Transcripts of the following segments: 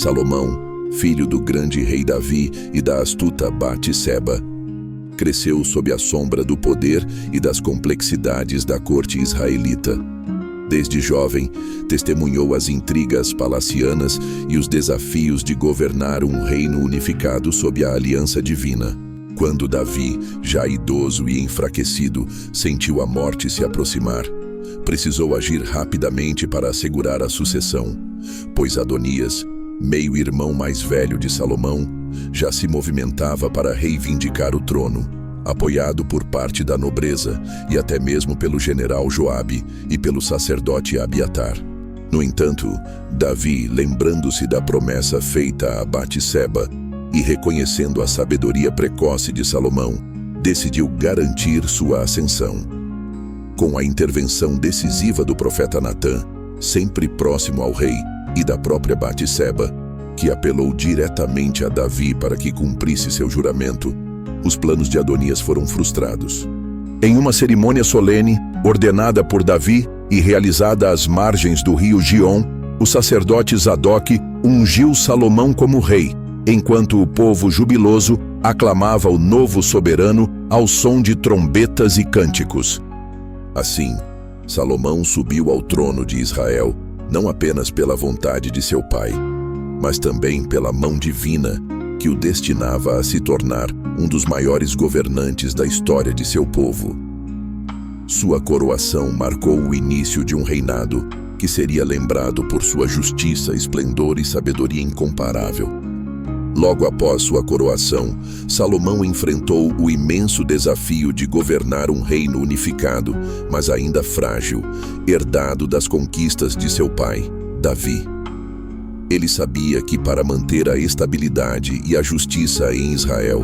Salomão, filho do grande rei Davi e da astuta Batseba, cresceu sob a sombra do poder e das complexidades da corte israelita. Desde jovem, testemunhou as intrigas palacianas e os desafios de governar um reino unificado sob a aliança divina. Quando Davi, já idoso e enfraquecido, sentiu a morte se aproximar, precisou agir rapidamente para assegurar a sucessão, pois Adonias, meio-irmão mais velho de Salomão, já se movimentava para reivindicar o trono, apoiado por parte da nobreza e até mesmo pelo general Joabe e pelo sacerdote Abiatar. No entanto, Davi, lembrando-se da promessa feita a Batseba e reconhecendo a sabedoria precoce de Salomão, decidiu garantir sua ascensão. Com a intervenção decisiva do profeta Natã, sempre próximo ao rei, e da própria Batseba, que apelou diretamente a Davi para que cumprisse seu juramento, os planos de Adonias foram frustrados. Em uma cerimônia solene, ordenada por Davi e realizada às margens do rio Gion, o sacerdote Zadok ungiu Salomão como rei, enquanto o povo jubiloso aclamava o novo soberano ao som de trombetas e cânticos. Assim, Salomão subiu ao trono de Israel, não apenas pela vontade de seu pai, mas também pela mão divina que o destinava a se tornar um dos maiores governantes da história de seu povo. Sua coroação marcou o início de um reinado que seria lembrado por sua justiça, esplendor e sabedoria incomparável. Logo após sua coroação, Salomão enfrentou o imenso desafio de governar um reino unificado, mas ainda frágil, herdado das conquistas de seu pai, Davi. Ele sabia que para manter a estabilidade e a justiça em Israel,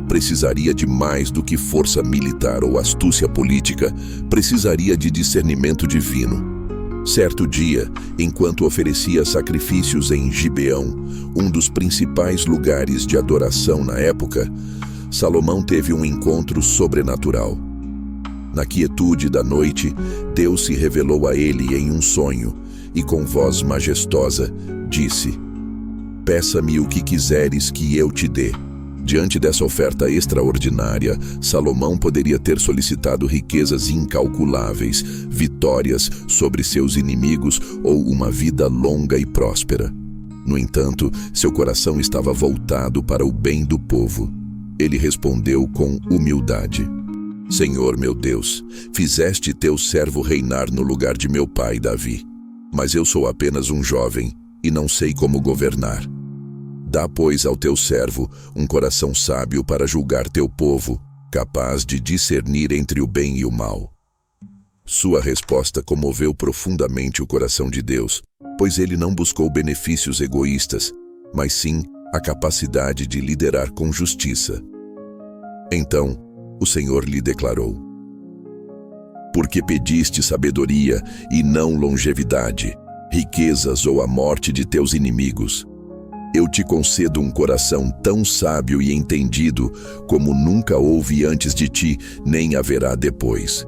precisaria de mais do que força militar ou astúcia política, precisaria de discernimento divino. Certo dia, enquanto oferecia sacrifícios em Gibeão, um dos principais lugares de adoração na época, Salomão teve um encontro sobrenatural. Na quietude da noite, Deus se revelou a ele em um sonho e com voz majestosa disse: "Peça-me o que quiseres que eu te dê." Diante dessa oferta extraordinária, Salomão poderia ter solicitado riquezas incalculáveis, vitórias sobre seus inimigos ou uma vida longa e próspera. No entanto, seu coração estava voltado para o bem do povo. Ele respondeu com humildade: "Senhor meu Deus, fizeste teu servo reinar no lugar de meu pai Davi. Mas eu sou apenas um jovem e não sei como governar. Dá, pois, ao teu servo um coração sábio para julgar teu povo, capaz de discernir entre o bem e o mal." Sua resposta comoveu profundamente o coração de Deus, pois ele não buscou benefícios egoístas, mas sim a capacidade de liderar com justiça. Então, o Senhor lhe declarou: "Porque pediste sabedoria e não longevidade, riquezas ou a morte de teus inimigos, eu te concedo um coração tão sábio e entendido como nunca houve antes de ti, nem haverá depois.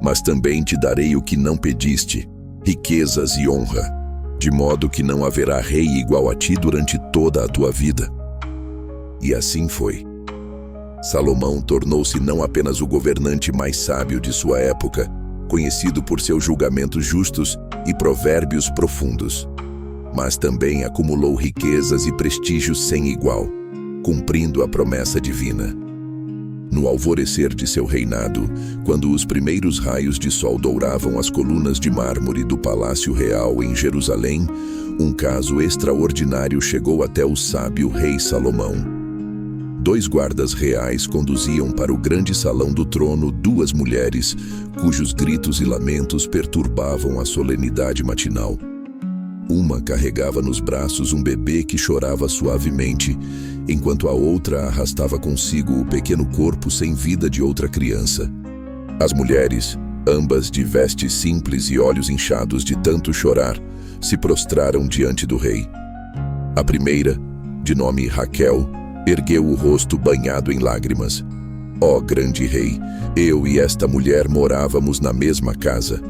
Mas também te darei o que não pediste, riquezas e honra, de modo que não haverá rei igual a ti durante toda a tua vida." E assim foi. Salomão tornou-se não apenas o governante mais sábio de sua época, conhecido por seus julgamentos justos e provérbios profundos, mas também acumulou riquezas e prestígio sem igual, cumprindo a promessa divina. No alvorecer de seu reinado, quando os primeiros raios de sol douravam as colunas de mármore do Palácio Real em Jerusalém, um caso extraordinário chegou até o sábio rei Salomão. 2 guardas reais conduziam para o grande salão do trono 2 mulheres, cujos gritos e lamentos perturbavam a solenidade matinal. Uma carregava nos braços um bebê que chorava suavemente, enquanto a outra arrastava consigo o pequeno corpo sem vida de outra criança. As mulheres, ambas de vestes simples e olhos inchados de tanto chorar, se prostraram diante do rei. A primeira, de nome Raquel, ergueu o rosto banhado em lágrimas. "Ó grande rei, eu e esta mulher morávamos na mesma casa.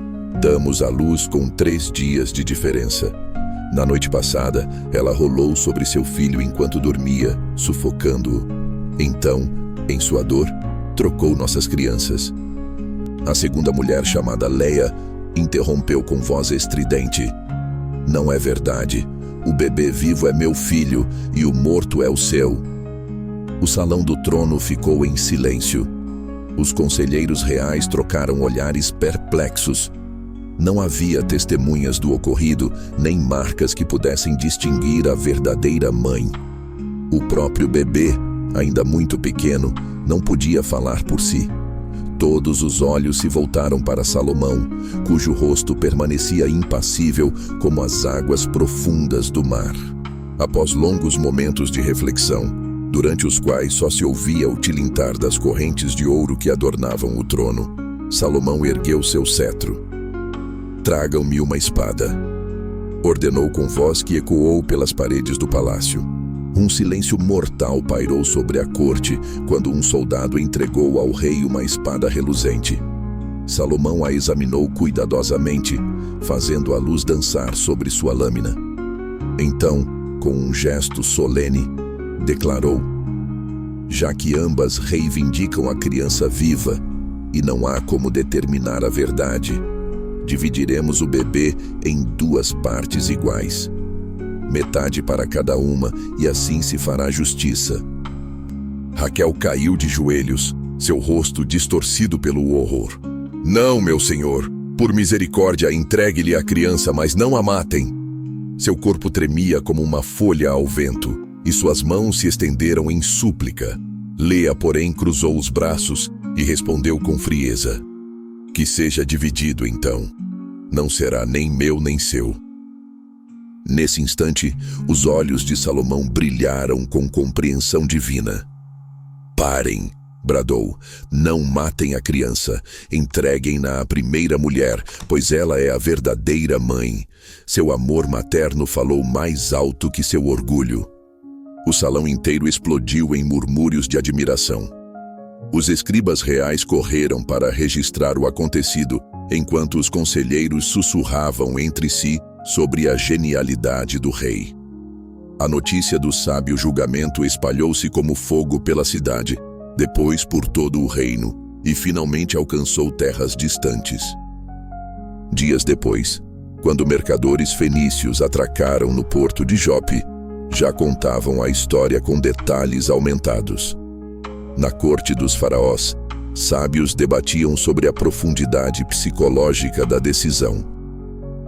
Damos à luz com 3 dias de diferença. Na noite passada, ela rolou sobre seu filho enquanto dormia, sufocando-o. Então, em sua dor, trocou nossas crianças. A segunda mulher, chamada Leia, interrompeu com voz estridente: Não é verdade. O bebê vivo é meu filho e o morto é o seu. O salão do trono ficou em silêncio. Os conselheiros reais trocaram olhares perplexos. Não havia testemunhas do ocorrido, nem marcas que pudessem distinguir a verdadeira mãe. O próprio bebê, ainda muito pequeno, não podia falar por si. Todos os olhos se voltaram para Salomão, cujo rosto permanecia impassível como as águas profundas do mar. Após longos momentos de reflexão, durante os quais só se ouvia o tilintar das correntes de ouro que adornavam o trono, Salomão ergueu seu cetro. Tragam-me uma espada, ordenou com voz que ecoou pelas paredes do palácio. Um silêncio mortal pairou sobre a corte quando um soldado entregou ao rei uma espada reluzente. Salomão a examinou cuidadosamente, fazendo a luz dançar sobre sua lâmina. Então, com um gesto solene, declarou: Já que ambas reivindicam a criança viva e não há como determinar a verdade, dividiremos o bebê em 2 partes iguais. Metade para cada uma, e assim se fará justiça. Raquel caiu de joelhos, seu rosto distorcido pelo horror. Não, meu senhor, por misericórdia, entregue-lhe a criança, mas não a matem. Seu corpo tremia como uma folha ao vento, e suas mãos se estenderam em súplica. Leia, porém, cruzou os braços e respondeu com frieza: Que seja dividido, então. Não será nem meu nem seu. Nesse instante, os olhos de Salomão brilharam com compreensão divina. Parem, bradou, não matem a criança, entreguem-na à primeira mulher, pois ela é a verdadeira mãe. Seu amor materno falou mais alto que seu orgulho. O salão inteiro explodiu em murmúrios de admiração. Os escribas reais correram para registrar o acontecido, enquanto os conselheiros sussurravam entre si sobre a genialidade do rei. A notícia do sábio julgamento espalhou-se como fogo pela cidade, depois por todo o reino, e finalmente alcançou terras distantes. Dias depois, quando mercadores fenícios atracaram no porto de Jope, já contavam a história com detalhes aumentados. Na corte dos faraós, sábios debatiam sobre a profundidade psicológica da decisão.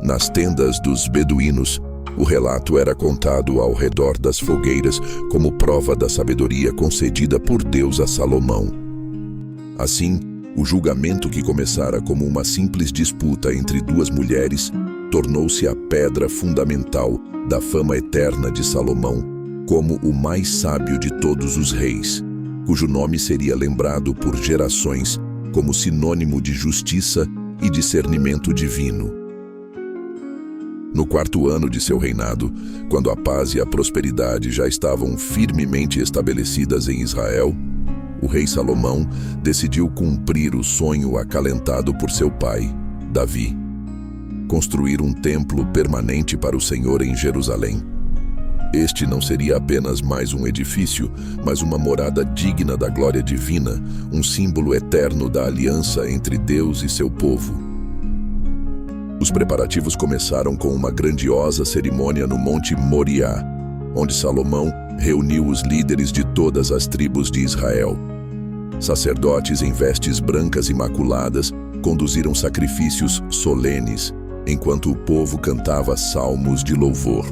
Nas tendas dos beduínos, o relato era contado ao redor das fogueiras como prova da sabedoria concedida por Deus a Salomão. Assim, o julgamento que começara como uma simples disputa entre 2 mulheres tornou-se a pedra fundamental da fama eterna de Salomão como o mais sábio de todos os reis, cujo nome seria lembrado por gerações como sinônimo de justiça e discernimento divino. No 4º ano de seu reinado, quando a paz e a prosperidade já estavam firmemente estabelecidas em Israel, o rei Salomão decidiu cumprir o sonho acalentado por seu pai, Davi: construir um templo permanente para o Senhor em Jerusalém. Este não seria apenas mais um edifício, mas uma morada digna da glória divina, um símbolo eterno da aliança entre Deus e seu povo. Os preparativos começaram com uma grandiosa cerimônia no Monte Moriá, onde Salomão reuniu os líderes de todas as tribos de Israel. Sacerdotes em vestes brancas imaculadas conduziram sacrifícios solenes, enquanto o povo cantava salmos de louvor.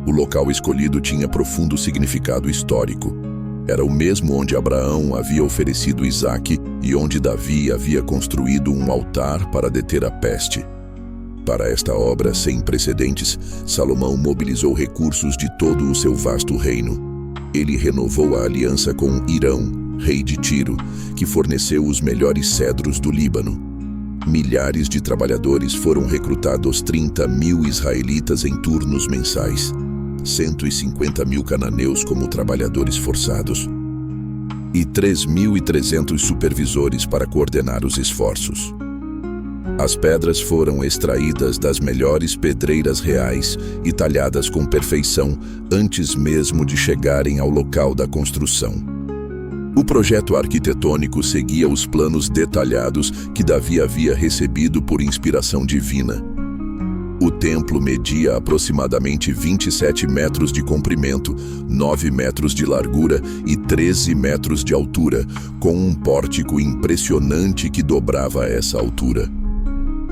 O local escolhido tinha profundo significado histórico. Era o mesmo onde Abraão havia oferecido Isaque e onde Davi havia construído um altar para deter a peste. Para esta obra sem precedentes, Salomão mobilizou recursos de todo o seu vasto reino. Ele renovou a aliança com Hirão, rei de Tiro, que forneceu os melhores cedros do Líbano. Milhares de trabalhadores foram recrutados, 30.000 israelitas em turnos mensais, 150.000 cananeus como trabalhadores forçados e 3.300 supervisores para coordenar os esforços. As pedras foram extraídas das melhores pedreiras reais e talhadas com perfeição antes mesmo de chegarem ao local da construção. O projeto arquitetônico seguia os planos detalhados que Davi havia recebido por inspiração divina. O templo media aproximadamente 27 metros de comprimento, 9 metros de largura e 13 metros de altura, com um pórtico impressionante que dobrava essa altura.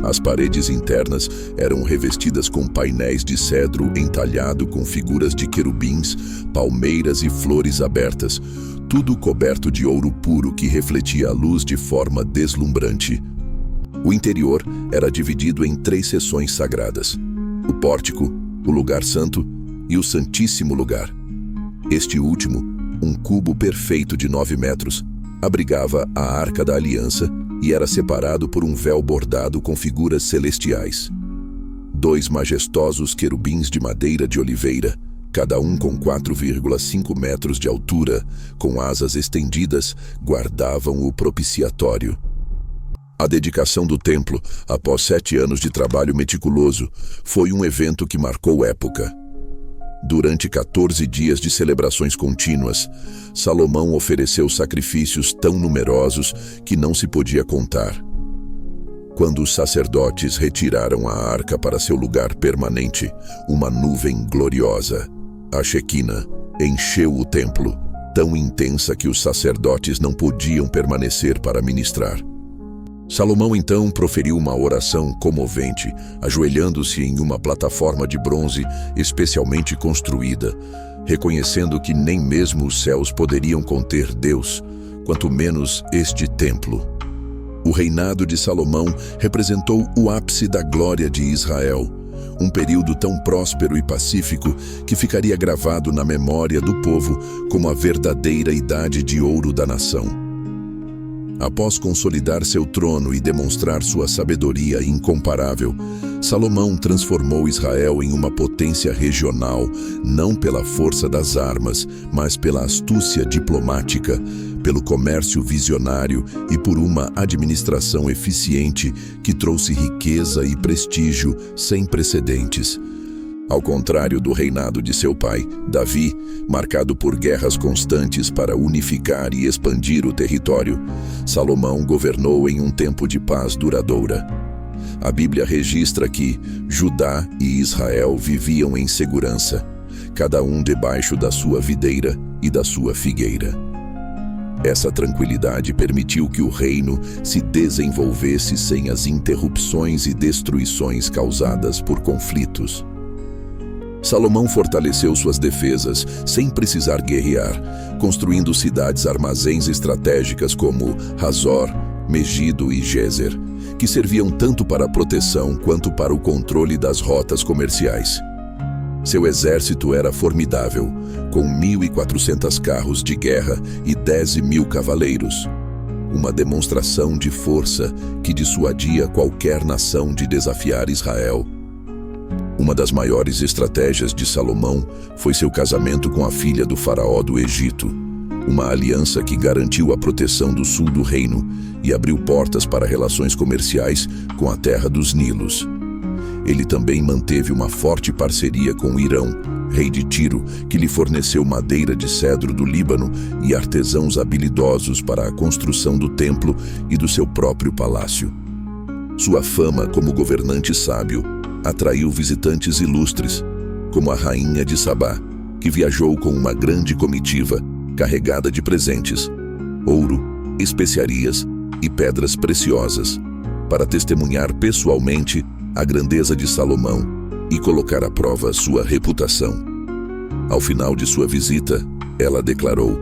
As paredes internas eram revestidas com painéis de cedro entalhado com figuras de querubins, palmeiras e flores abertas, tudo coberto de ouro puro que refletia a luz de forma deslumbrante. O interior era dividido em 3 seções sagradas: o pórtico, o lugar santo e o santíssimo lugar. Este último, um cubo perfeito de 9 metros, abrigava a Arca da Aliança e era separado por um véu bordado com figuras celestiais. 2 majestosos querubins de madeira de oliveira, cada um com 4,5 metros de altura, com asas estendidas, guardavam o propiciatório. A dedicação do templo, após 7 anos de trabalho meticuloso, foi um evento que marcou época. Durante 14 dias de celebrações contínuas, Salomão ofereceu sacrifícios tão numerosos que não se podia contar. Quando os sacerdotes retiraram a arca para seu lugar permanente, uma nuvem gloriosa, a Shequina, encheu o templo, tão intensa que os sacerdotes não podiam permanecer para ministrar. Salomão então proferiu uma oração comovente, ajoelhando-se em uma plataforma de bronze especialmente construída, reconhecendo que nem mesmo os céus poderiam conter Deus, quanto menos este templo. O reinado de Salomão representou o ápice da glória de Israel, um período tão próspero e pacífico que ficaria gravado na memória do povo como a verdadeira idade de ouro da nação. Após consolidar seu trono e demonstrar sua sabedoria incomparável, Salomão transformou Israel em uma potência regional, não pela força das armas, mas pela astúcia diplomática, pelo comércio visionário e por uma administração eficiente que trouxe riqueza e prestígio sem precedentes. Ao contrário do reinado de seu pai, Davi, marcado por guerras constantes para unificar e expandir o território, Salomão governou em um tempo de paz duradoura. A Bíblia registra que Judá e Israel viviam em segurança, cada um debaixo da sua videira e da sua figueira. Essa tranquilidade permitiu que o reino se desenvolvesse sem as interrupções e destruições causadas por conflitos. Salomão fortaleceu suas defesas sem precisar guerrear, construindo cidades-armazéns estratégicas como Hazor, Megido e Gezer, que serviam tanto para a proteção quanto para o controle das rotas comerciais. Seu exército era formidável, com 1.400 carros de guerra e 10.000 cavaleiros. Uma demonstração de força que dissuadia qualquer nação de desafiar Israel. Uma das maiores estratégias de Salomão foi seu casamento com a filha do faraó do Egito, uma aliança que garantiu a proteção do sul do reino e abriu portas para relações comerciais com a terra dos Nilos. Ele também manteve uma forte parceria com Irão, rei de Tiro, que lhe forneceu madeira de cedro do Líbano e artesãos habilidosos para a construção do templo e do seu próprio palácio. Sua fama como governante sábio atraiu visitantes ilustres, como a rainha de Sabá, que viajou com uma grande comitiva carregada de presentes, ouro, especiarias e pedras preciosas, para testemunhar pessoalmente a grandeza de Salomão e colocar à prova sua reputação. Ao final de sua visita, ela declarou: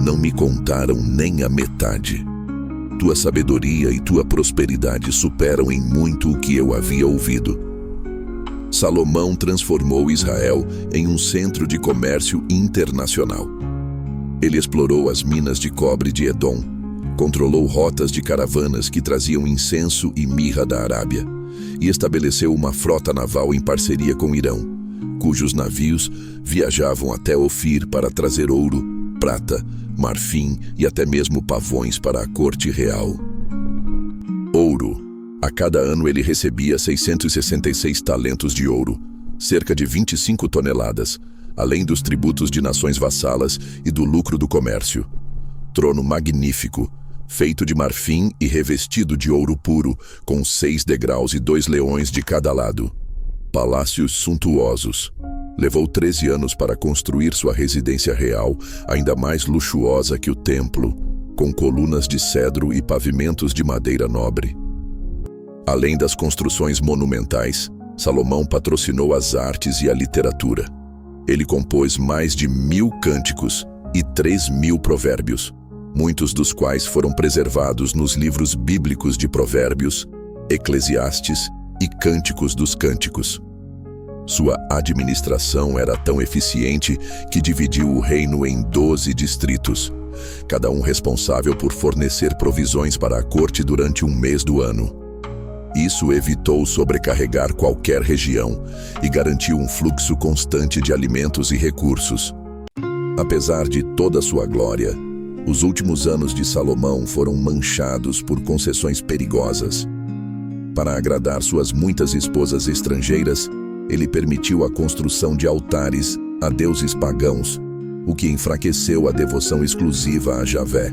"Não me contaram nem a metade. Tua sabedoria e tua prosperidade superam em muito o que eu havia ouvido." Salomão transformou Israel em um centro de comércio internacional. Ele explorou as minas de cobre de Edom, controlou rotas de caravanas que traziam incenso e mirra da Arábia, e estabeleceu uma frota naval em parceria com Irão, cujos navios viajavam até Ofir para trazer ouro, prata, marfim e até mesmo pavões para a corte real. Ouro, a A cada ano ele recebia 666 talentos de ouro, cerca de 25 toneladas, além dos tributos de nações vassalas e do lucro do comércio. Trono magnífico, feito de marfim e revestido de ouro puro, com 6 degraus e 2 leões de cada lado. Palácios suntuosos. Levou 13 anos para construir sua residência real, ainda mais luxuosa que o templo, com colunas de cedro e pavimentos de madeira nobre. Além das construções monumentais, Salomão patrocinou as artes e a literatura. Ele compôs mais de 1000 cânticos e 3000 provérbios, muitos dos quais foram preservados nos livros bíblicos de Provérbios, Eclesiastes e Cânticos dos Cânticos. Sua administração era tão eficiente que dividiu o reino em 12 distritos, cada um responsável por fornecer provisões para a corte durante um mês do ano. Isso evitou sobrecarregar qualquer região e garantiu um fluxo constante de alimentos e recursos. Apesar de toda sua glória, os últimos anos de Salomão foram manchados por concessões perigosas. Para agradar suas muitas esposas estrangeiras, ele permitiu a construção de altares a deuses pagãos, o que enfraqueceu a devoção exclusiva a Javé.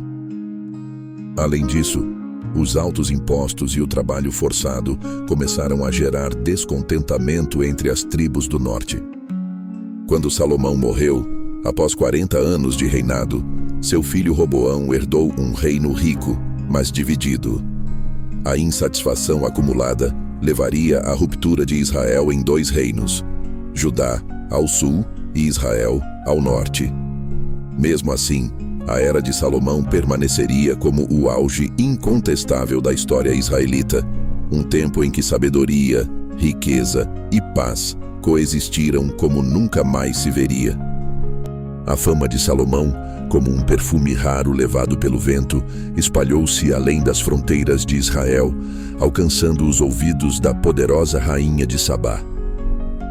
Além disso, os altos impostos e o trabalho forçado começaram a gerar descontentamento entre as tribos do norte. Quando Salomão morreu, após 40 anos de reinado, seu filho Roboão herdou um reino rico, mas dividido. A insatisfação acumulada levaria à ruptura de Israel em 2 reinos, Judá ao sul e Israel ao norte. Mesmo assim, a era de Salomão permaneceria como o auge incontestável da história israelita, um tempo em que sabedoria, riqueza e paz coexistiram como nunca mais se veria. A fama de Salomão, como um perfume raro levado pelo vento, espalhou-se além das fronteiras de Israel, alcançando os ouvidos da poderosa rainha de Sabá.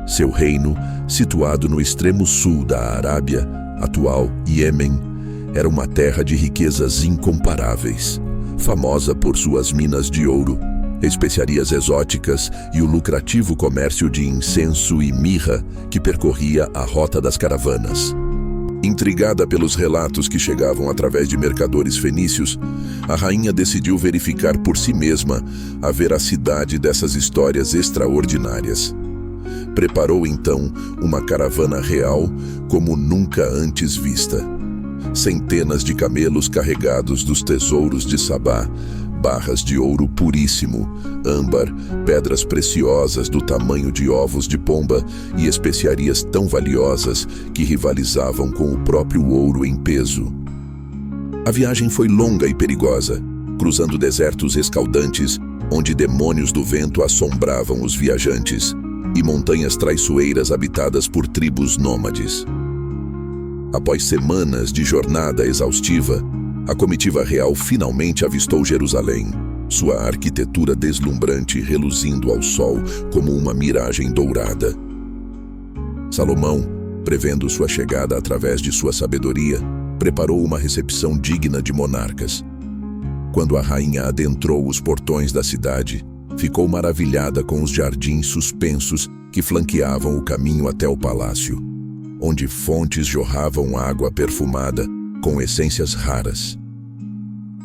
Seu reino, situado no extremo sul da Arábia, atual Iêmen, era uma terra de riquezas incomparáveis, famosa por suas minas de ouro, especiarias exóticas e o lucrativo comércio de incenso e mirra que percorria a rota das caravanas. Intrigada pelos relatos que chegavam através de mercadores fenícios, a rainha decidiu verificar por si mesma a veracidade dessas histórias extraordinárias. Preparou então uma caravana real como nunca antes vista. Centenas de camelos carregados dos tesouros de Sabá, barras de ouro puríssimo, âmbar, pedras preciosas do tamanho de ovos de pomba e especiarias tão valiosas que rivalizavam com o próprio ouro em peso. A viagem foi longa e perigosa, cruzando desertos escaldantes, onde demônios do vento assombravam os viajantes, e montanhas traiçoeiras habitadas por tribos nômades. Após semanas de jornada exaustiva, a comitiva real finalmente avistou Jerusalém, sua arquitetura deslumbrante reluzindo ao sol como uma miragem dourada. Salomão, prevendo sua chegada através de sua sabedoria, preparou uma recepção digna de monarcas. Quando a rainha adentrou os portões da cidade, ficou maravilhada com os jardins suspensos que flanqueavam o caminho até o palácio, onde fontes jorravam água perfumada com essências raras.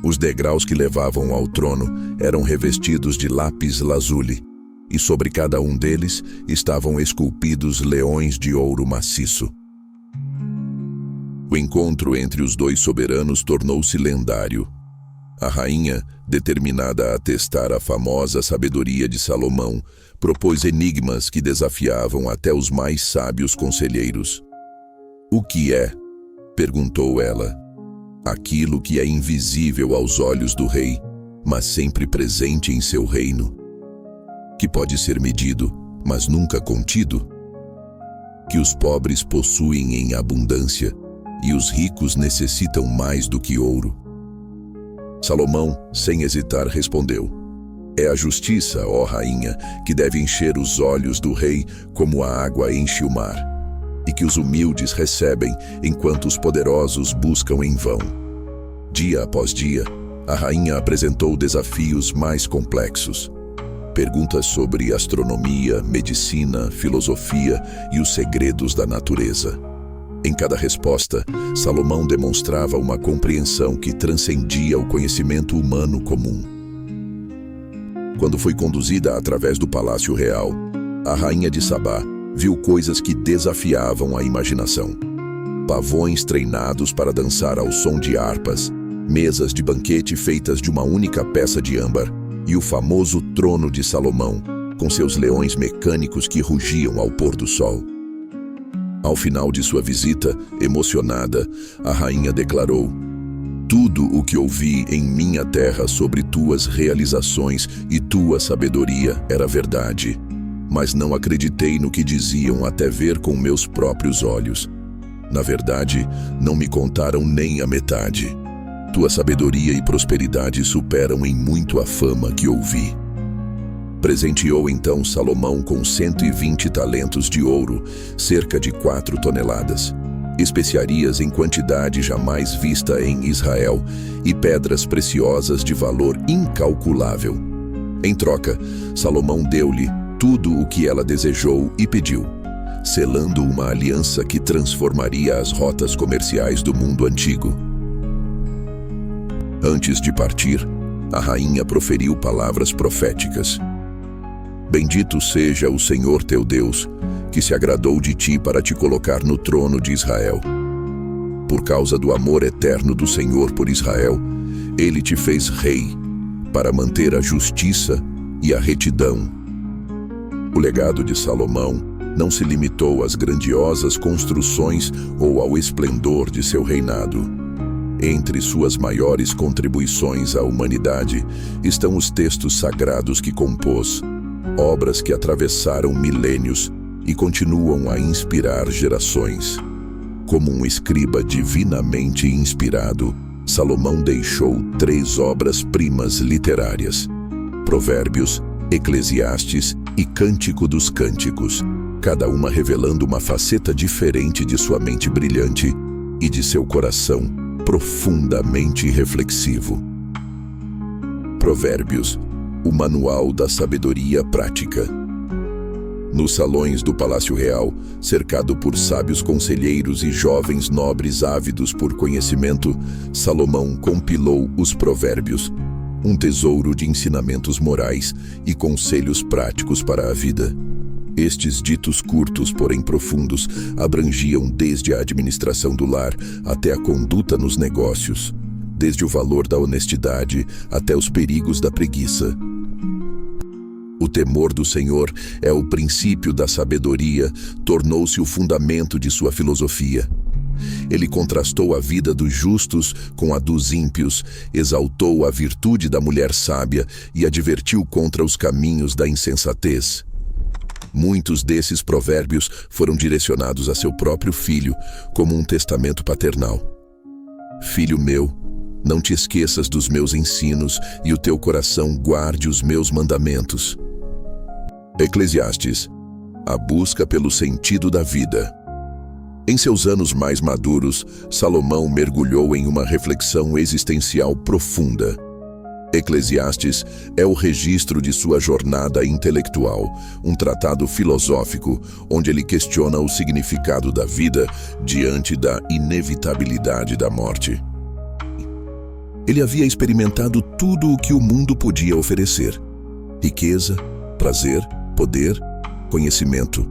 Os degraus que levavam ao trono eram revestidos de lápis lazuli, e sobre cada um deles estavam esculpidos leões de ouro maciço. O encontro entre os 2 soberanos tornou-se lendário. A rainha, determinada a testar a famosa sabedoria de Salomão, propôs enigmas que desafiavam até os mais sábios conselheiros. "O que é?", perguntou ela. "Aquilo que é invisível aos olhos do rei, mas sempre presente em seu reino. Que pode ser medido, mas nunca contido. Que os pobres possuem em abundância, e os ricos necessitam mais do que ouro." Salomão, sem hesitar, respondeu: "É a justiça, ó rainha, que deve encher os olhos do rei como a água enche o mar, e que os humildes recebem enquanto os poderosos buscam em vão." Dia após dia, a rainha apresentou desafios mais complexos. Perguntas sobre astronomia, medicina, filosofia e os segredos da natureza. Em cada resposta, Salomão demonstrava uma compreensão que transcendia o conhecimento humano comum. Quando foi conduzida através do Palácio Real, a rainha de Sabá viu coisas que desafiavam a imaginação. Pavões treinados para dançar ao som de harpas, mesas de banquete feitas de uma única peça de âmbar e o famoso trono de Salomão, com seus leões mecânicos que rugiam ao pôr do sol. Ao final de sua visita, emocionada, a rainha declarou: "Tudo o que ouvi em minha terra sobre tuas realizações e tua sabedoria era verdade, mas não acreditei no que diziam até ver com meus próprios olhos. Na verdade, não me contaram nem a metade. Tua sabedoria e prosperidade superam em muito a fama que ouvi." Presenteou então Salomão com 120 talentos de ouro, cerca de 4 toneladas, especiarias em quantidade jamais vista em Israel e pedras preciosas de valor incalculável. Em troca, Salomão deu-lhe tudo o que ela desejou e pediu, selando uma aliança que transformaria as rotas comerciais do mundo antigo. Antes de partir, a rainha proferiu palavras proféticas. "Bendito seja o Senhor teu Deus, que se agradou de ti para te colocar no trono de Israel. Por causa do amor eterno do Senhor por Israel, ele te fez rei, para manter a justiça e a retidão." O legado de Salomão não se limitou às grandiosas construções ou ao esplendor de seu reinado. Entre suas maiores contribuições à humanidade estão os textos sagrados que compôs, obras que atravessaram milênios e continuam a inspirar gerações. Como um escriba divinamente inspirado, Salomão deixou 3 obras-primas literárias: Provérbios, Eclesiastes e Cântico dos Cânticos, cada uma revelando uma faceta diferente de sua mente brilhante e de seu coração profundamente reflexivo. Provérbios, o manual da sabedoria prática. Nos salões do Palácio Real, cercado por sábios conselheiros e jovens nobres ávidos por conhecimento, Salomão compilou os Provérbios, um tesouro de ensinamentos morais e conselhos práticos para a vida. Estes ditos curtos, porém profundos, abrangiam desde a administração do lar até a conduta nos negócios, desde o valor da honestidade até os perigos da preguiça. O temor do Senhor é o princípio da sabedoria, tornou-se o fundamento de sua filosofia. Ele contrastou a vida dos justos com a dos ímpios, exaltou a virtude da mulher sábia e advertiu contra os caminhos da insensatez. Muitos desses provérbios foram direcionados a seu próprio filho, como um testamento paternal. "Filho meu, não te esqueças dos meus ensinos e o teu coração guarde os meus mandamentos." Eclesiastes, a busca pelo sentido da vida. Em seus anos mais maduros, Salomão mergulhou em uma reflexão existencial profunda. Eclesiastes é o registro de sua jornada intelectual, um tratado filosófico onde ele questiona o significado da vida diante da inevitabilidade da morte. Ele havia experimentado tudo o que o mundo podia oferecer: riqueza, prazer, poder, conhecimento.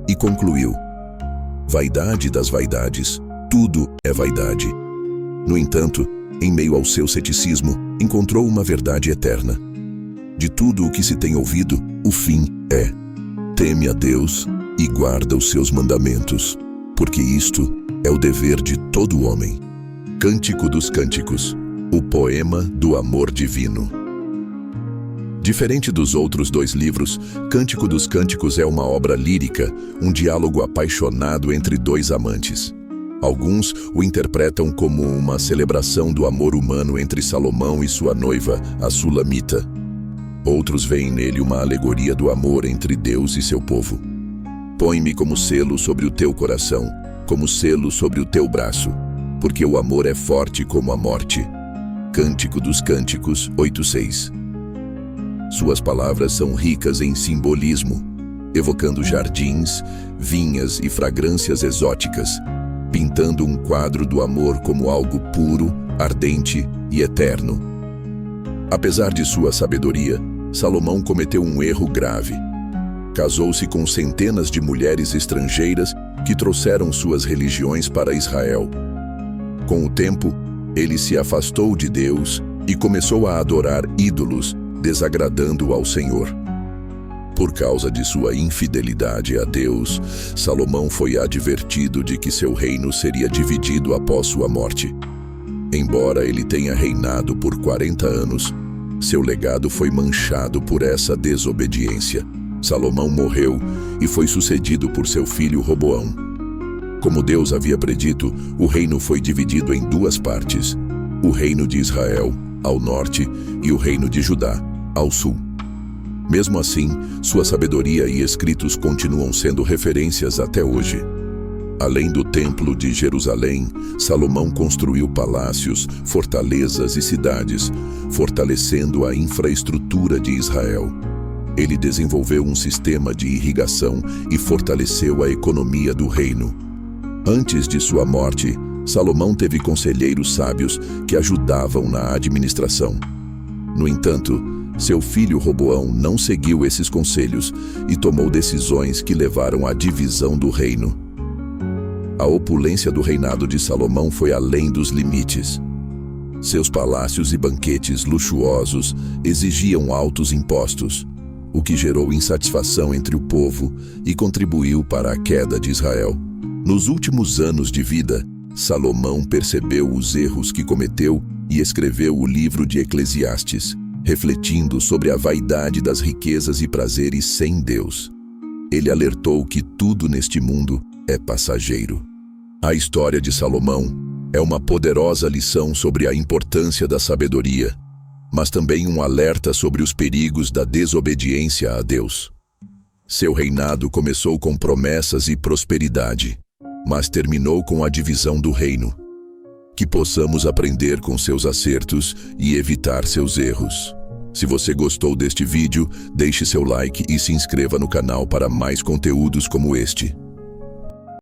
E concluiu: vaidade das vaidades, tudo é vaidade. No entanto, em meio ao seu ceticismo, encontrou uma verdade eterna. De tudo o que se tem ouvido, o fim é: teme a Deus e guarda os seus mandamentos, porque isto é o dever de todo homem. Cântico dos Cânticos, o poema do amor divino. Diferente dos outros 2 livros, Cântico dos Cânticos é uma obra lírica, um diálogo apaixonado entre 2 amantes. Alguns o interpretam como uma celebração do amor humano entre Salomão e sua noiva, a Sulamita. Outros veem nele uma alegoria do amor entre Deus e seu povo. Põe-me como selo sobre o teu coração, como selo sobre o teu braço, porque o amor é forte como a morte. Cântico dos Cânticos 8:6. Suas palavras são ricas em simbolismo, evocando jardins, vinhas e fragrâncias exóticas, pintando um quadro do amor como algo puro, ardente e eterno. Apesar de sua sabedoria, Salomão cometeu um erro grave. Casou-se com centenas de mulheres estrangeiras que trouxeram suas religiões para Israel. Com o tempo, ele se afastou de Deus e começou a adorar ídolos, desagradando ao Senhor. Por causa de sua infidelidade a Deus, Salomão foi advertido de que seu reino seria dividido após sua morte. Embora ele tenha reinado por 40 anos, seu legado foi manchado por essa desobediência. Salomão morreu e foi sucedido por seu filho Roboão. Como Deus havia predito, o reino foi dividido em duas partes: o reino de Israel, ao norte, e o reino de Judá, ao sul. Mesmo assim, sua sabedoria e escritos continuam sendo referências até hoje. Além do Templo de Jerusalém, Salomão construiu palácios, fortalezas e cidades, fortalecendo a infraestrutura de Israel. Ele desenvolveu um sistema de irrigação e fortaleceu a economia do reino. Antes de sua morte, Salomão teve conselheiros sábios que ajudavam na administração. No entanto, seu filho Roboão não seguiu esses conselhos e tomou decisões que levaram à divisão do reino. A opulência do reinado de Salomão foi além dos limites. Seus palácios e banquetes luxuosos exigiam altos impostos, o que gerou insatisfação entre o povo e contribuiu para a queda de Israel. Nos últimos anos de vida, Salomão percebeu os erros que cometeu e escreveu o livro de Eclesiastes, refletindo sobre a vaidade das riquezas e prazeres sem Deus. Ele alertou que tudo neste mundo é passageiro. A história de Salomão é uma poderosa lição sobre a importância da sabedoria, mas também um alerta sobre os perigos da desobediência a Deus. Seu reinado começou com promessas e prosperidade, mas terminou com a divisão do reino. Que possamos aprender com seus acertos e evitar seus erros. Se você gostou deste vídeo, deixe seu like e se inscreva no canal para mais conteúdos como este.